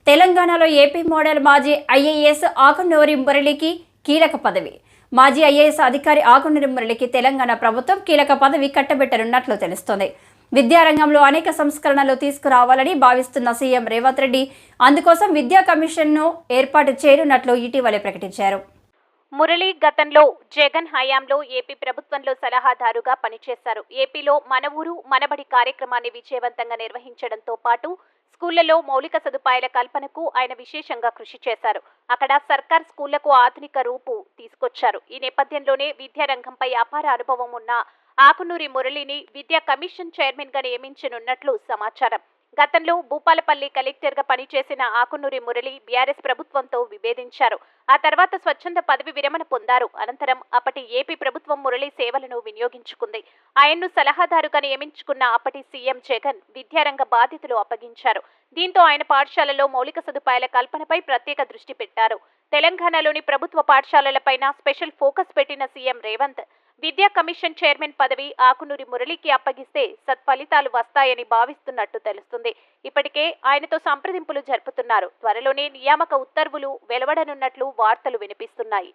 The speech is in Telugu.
తెలంగాణలో ఏపీ మోడల్ మాజీ ఐఏఎస్ ఆకునూరి మురళికి కీలక పదవి. మాజీ ఐఏఎస్ అధికారి ఆకునూరి మురళికి తెలంగాణ ప్రభుత్వం కీలక పదవి కట్టబెట్టనున్నట్లు తెలుస్తోంది. విద్యారంగంలో అనేక సంస్కరణలు తీసుకురావాలని భావిస్తున్న సీఎం రేవంత్ రెడ్డి అందుకోసం విద్యా కమిషన్ను ఏర్పాటు చేయనున్నట్లు ఇటీవలే ప్రకటించారు. మురళి గతంలో జగన్ హయాంలో ఏపీ ప్రభుత్వంలో సలహాదారుగా పనిచేశారు. ఏపీలో మన ఊరు మనబడి కార్యక్రమాన్ని విజయవంతంగా నిర్వహించడంతో పాటు స్కూళ్లలో మౌలిక సదుపాయాల కల్పనకు ఆయన విశేషంగా కృషి చేశారు. అక్కడ సర్కార్ స్కూళ్లకు ఆధునిక రూపు తీసుకొచ్చారు. ఈ నేపథ్యంలోనే విద్యారంగంపై అపార అనుభవం ఉన్న ఆకునూరి మురళిని విద్యా కమిషన్ చైర్మన్ గా నియమించనున్నట్లు సమాచారం. గతంలో భూపాలపల్లి కలెక్టర్ గా పనిచేసిన ఆకునూరి మురళి బీఆర్ఎస్ ప్రభుత్వంతో విభేదించారు. ఆ తర్వాత స్వచ్ఛంద పదవి విరమణ పొందారు. అనంతరం అప్పటి ఏపీ ప్రభుత్వం మురళి సేవలను వినియోగించుకుంది. ఆయన్ను సలహాదారుగా నియమించుకున్న అప్పటి సీఎం జగన్ విద్యారంగ బాధ్యతలు అప్పగించారు. దీంతో ఆయన పాఠశాలలో మౌలిక సదుపాయాల కల్పనపై ప్రత్యేక దృష్టి పెట్టారు. తెలంగాణలోని ప్రభుత్వ పాఠశాలలపైన స్పెషల్ ఫోకస్ పెట్టిన సీఎం రేవంత్ విద్యా కమిషన్ చైర్మన్ పదవి ఆకునూరి మురళికి అప్పగిస్తే సత్ఫలితాలు వస్తాయని భావిస్తున్నట్టు తెలుస్తుంది. ఇప్పటికే ఆయనతో సంప్రదింపులు జరుపుతున్నారు. త్వరలోనే నియామక ఉత్తర్వులు వెలువడనున్నట్లు వార్తలు వినిపిస్తున్నాయి.